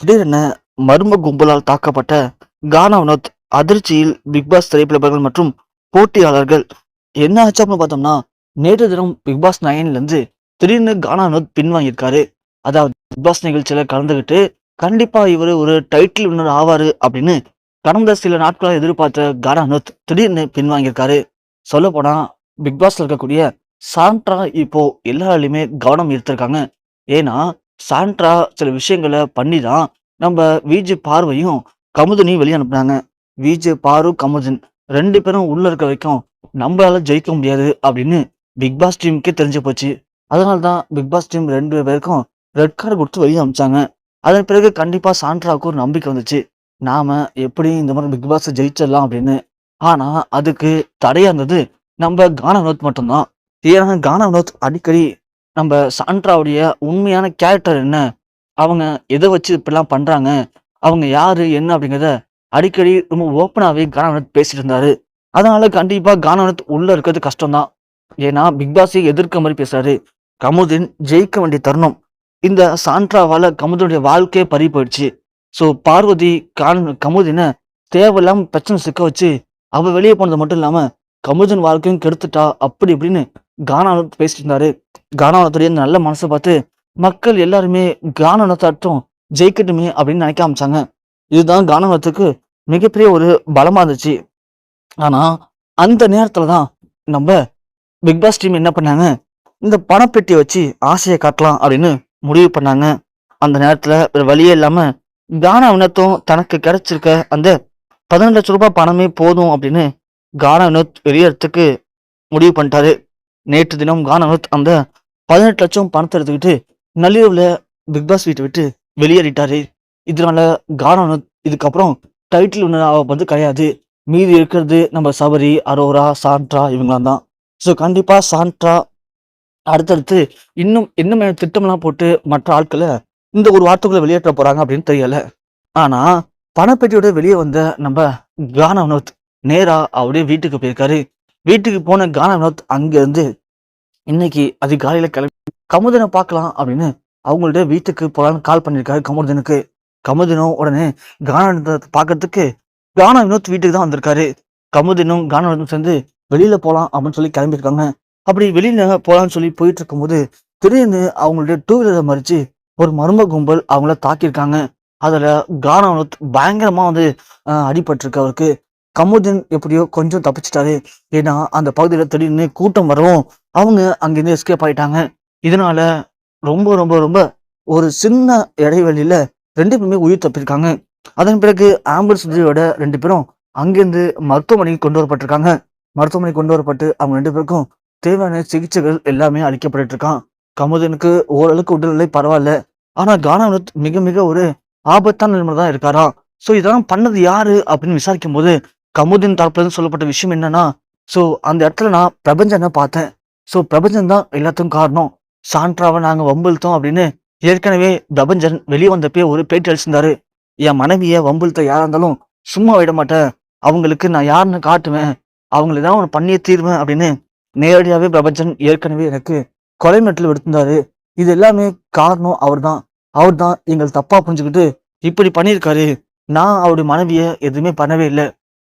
திடீரென மர்ம கும்பலால் தாக்கப்பட்ட கானா வினோத் அதிர்ச்சியில் பிக் பாஸ் திரைப்பிரபலங்கள் மற்றும் போட்டியாளர்கள். என்ன ஆச்சு அப்படின்னு பார்த்தோம்னா, நேற்று தினம் பிக் பாஸ் 9ல இருந்து திடீர்னு கானா வினோத் பின்வாங்கியிருக்காரு. அதாவது பிக் பாஸ் நிகழ்ச்சியில கலந்துகிட்டு கண்டிப்பா இவரு ஒரு டைட்டில் வின்னர் ஆவாரு அப்படின்னு கடந்த சில நாட்களா எதிர்பார்த்த கானா வினோத் திடீர்னு பின்வாங்கியிருக்காரு. சொல்ல போனா பிக் பாஸ்ல இருக்கக்கூடிய சாண்ட்ரா இப்போ எல்லாராலையுமே கவனம் ஈர்த்திருக்காங்க. ஏன்னா சாண்ட்ரா சில விஷயங்கள பண்ணி தான் நம்ம விஜே பார்வையும் கமுதினியும் வெளிய அனுப்புனாங்க. விஜே பாரு, கமுதன் 2 பேரும் உள்ள இருக்க வரைக்கும் நம்மளால ஜெயிக்க முடியாது அப்படின்னு பிக் பாஸ் டீமுக்கே தெரிஞ்சு போச்சு. அதனால தான் பிக் பாஸ் டீம் 2 பேருக்கும் ரெட் கார்டு குடுத்து வெளிய அனுப்பிச்சாங்க. அதன் பிறகு கண்டிப்பா சாண்ட்ராவுக்கு ஒரு நம்பிக்கை வந்துச்சு. நாம எப்படியும் இந்த முறை பிக் பாஸ ஜெயிச்சிடலாம் அப்படின்னு. ஆனா அதுக்கு தடையா இருந்தது நம்ம கானா வினோத் மட்டும் தான். ஏன்னா கானா வினோத் அடிக்கடி நம்ம சாண்ட்ராவுடைய உண்மையான கேரக்டர் என்ன? அவங்க எத வச்சு இப்படிலாம் பண்றாங்க? அவங்க யாரு? என்ன? அப்படிங்கிறத அடிக்கடி ரொம்ப ஓப்பனாவே கானாவினோத் பேசிட்டு இருந்தாரு. அதனால கண்டிப்பா கானாவினோத் உள்ள இருக்கிறது கஷ்டம் தான். ஏன்னா, பிக் பாஸையே எதிர்க்க மாரி பேசுறாரு. கமுதின் ஜெயிக்க வேண்டிய தருணம். இந்த சாண்ட்ராவால கமுதனுடைய வாழ்க்கையே பறி போயிடுச்சு. ஸோ பார்வதி கமுதின தேவையில்லாம பிரச்சனை சிக்க வச்சு, அவ வெளிய போனது மட்டும் இல்லாம, கமுதன் வாழ்க்கையும் கெடுத்துட்டா, அப்படி இப்படின்னு கானாவினோத் பேசிட்டு இருந்தாரு. கானாவினோத்துடைய நல்ல மனச பார்த்து மக்கள் எல்லாருமே கானாவினோத்தாட்டும் ஜெயிக்கட்டுமே அப்படின்னு நினைக்க ஆரம்பிச்சாங்க. இதுதான் கானாவினோத்துக்கு மிகப்பெரிய ஒரு பலமா இருந்துச்சு. ஆனா, அந்த நேரத்துல தான் நம்ப பிக் பாஸ் டீம் என்ன பண்ணாங்க, இந்த பணப்பெட்டிய வச்சு ஆசைய காட்டலாம் அப்படின்னு முடிவு பண்ணாங்க. அந்த நேரத்துல வேற வழியே இல்லாம கானா வினோத்தும் தனக்கு கிடைச்சிருக்க அந்த ரூ. 18,00,000 பணமே போதும் அப்படின்னு கானா வினோத் வெளியேறதுக்கு முடிவு பண்ணிட்டாரு. நேற்று தினம் கானா வினோத் அந்த 18,00,000 பணத்த எடுத்துக்கிட்டு நள்ளிரவுல பிக் பாஸ் வீட்ட விட்டு வெளியேறிட்டாரு. இதனால கானா வினோத் இதுக்கப்புறம் டைட்டில் வின்னர் ஆக கிடையாது. மீதி இருக்கிறது நம்ம சபரி, அரோரா, சாண்ட்ரா இவங்கலாம் தான். ஸோ கண்டிப்பா சாண்ட்ரா அடுத்தடுத்து இன்னும் என்ன மாரி திட்டம்லாம் போட்டு மற்ற ஆட்கள இந்த ஒரு வாரத்துக்குள்ள வெளியேற்ற போறாங்க அப்படின்னு தெரியல. ஆனா பணப்பெட்டியோட வெளிய வந்த நம்ப கானா வினோத் நேரா அவருடைய வீட்டுக்கு போயிருக்காரு. வீட்டுக்கு போன கானா வினோத் அங்கருந்து இன்னைக்கு அதிகாலையில கிளம்பி கமுதன பார்க்கலாம் அப்படின்னு அவங்களுடைய வீட்டுக்கு போலான்னு கால் பண்ணியிருக்காரு கமுதனுக்கு. கமுதனும் உடனே கானா வினோத்த பார்க்கறதுக்கு கானா வினோத் வீட்டுக்கு தான் வந்திருக்காரு. கமுதனும் கானா வினோத்தும் சேர்ந்து வெளியில போலாம் அப்படின்னு சொல்லி கிளம்பியிருக்காங்க. அப்படி வெளியில போலான்னு சொல்லி போயிட்டு இருக்கும்போது திடீர்னு அவங்களுடைய டூ வீலரை மறிச்சு ஒரு மர்ம கும்பல் அவங்கள தாக்கியிருக்காங்க. அதுல கானா வினோத் பயங்கரமா வந்து அடிபட்டிருக்கு அவருக்கு. கமுதன் எப்படியோ கொஞ்சம் தப்பிச்சிட்டாரு. ஏன்னா அந்த பகுதியில திடீர்னு கூட்டம் வரவும் அவங்க அங்கிருந்து எஸ்கேப் ஆயிட்டாங்க. இதனால ரொம்ப ரொம்ப ரொம்ப ஒரு சின்ன இடைவெளியில 2 பேருமே உயிர் தப்பியிருக்காங்க. அதன் பிறகு ஆம்புலன்ஸ் உதவியோட 2 பேரும் அங்கிருந்து மருத்துவமனைக்கு கொண்டு வரப்பட்டிருக்காங்க. மருத்துவமனைக்கு கொண்டு வரப்பட்டு அவங்க 2 பேருக்கும் தேவையான சிகிச்சைகள் எல்லாமே அளிக்கப்பட்டுட்டு இருக்கான். கமுதனுக்கு ஓரளவுக்கு உடல்நிலை பரவாயில்ல. ஆனா கானா வினோத் மிக மிக ஒரு ஆபத்தான நிலைமையில தான் இருக்காராம். ஸோ இதெல்லாம் பண்ணது யாரு அப்படின்னு விசாரிக்கும்போது கமுதின் தரப்புல இருந்து சொல்லப்பட்ட விஷயம் என்னன்னா, ஸோ அந்த இடத்துல நான் பிரபஞ்சனை பார்த்தேன். ஸோ பிரபஞ்சன் தான் எல்லாத்துக்கும் காரணம். சாண்ட்ராவை நாங்க வம்பிழுத்தோம் அப்படின்னு ஏற்கனவே பிரபஞ்சன் வெளியே வந்தப்பயே ஒரு பேட்டி அளிச்சிருந்தாரு. என் மனைவிய வம்பிழுத்த யாரா இருந்தாலும் சும்மா விட மாட்டேன். அவங்களுக்கு நான் யாருன்னு காட்டுவேன். அவங்கள ஏதாவது ஒண்ணு பண்ணியே தீருவேன் அப்படின்னு நேரடியாவே பிரபஞ்சன் ஏற்கனவே எனக்கு கொலை மிரட்டல் விடுத்திருந்தாரு. இது எல்லாமே காரணம் அவர்தான். அவர்தான் எங்களை தப்பா புரிஞ்சுக்கிட்டு இப்படி பண்ணியிருக்காரு. நான் அவருடைய மனைவிய எதுவுமே பண்ணவே இல்ல.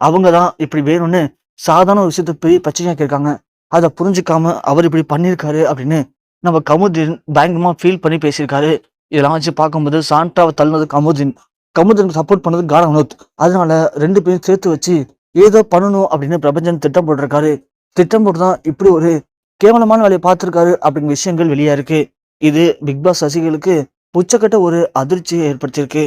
அவங்க தான் இப்படி வேணும்னு சாதாரண ஒரு விஷயத்த பெரிய பிரச்சனையாக்கி இருக்காங்க. அத புரிஞ்சுக்காம அவர் இப்படி பண்ணியிருக்காரு அப்படின்னு நம்ம கமுதின் பயங்கரமா ஃபீல் பண்ணி பேசியிருக்காரு. இதெல்லாம் வச்சு பார்க்கும்போது சாண்ட்ராவ தள்ளினது கமுதின். கமுதினுக்கு சப்போர்ட் பண்ணது கானா வினோத். அதனால 2 பேரும் சேர்த்து வச்சு ஏதோ பண்ணணும் அப்படின்னு பிரபஞ்சன் திட்டம் போட்டிருக்காரு. திட்டம் போட்டு தான் இப்படி ஒரு கேவலமான வேலைய பார்த்திருக்காரு அப்படிங்கிற விஷயங்கள் வெளியா இருக்கு. இது பிக் பாஸ் ரசிகர்களுக்கு உச்சக்கட்ட ஒரு அதிர்ச்சியை ஏற்படுத்தியிருக்கு.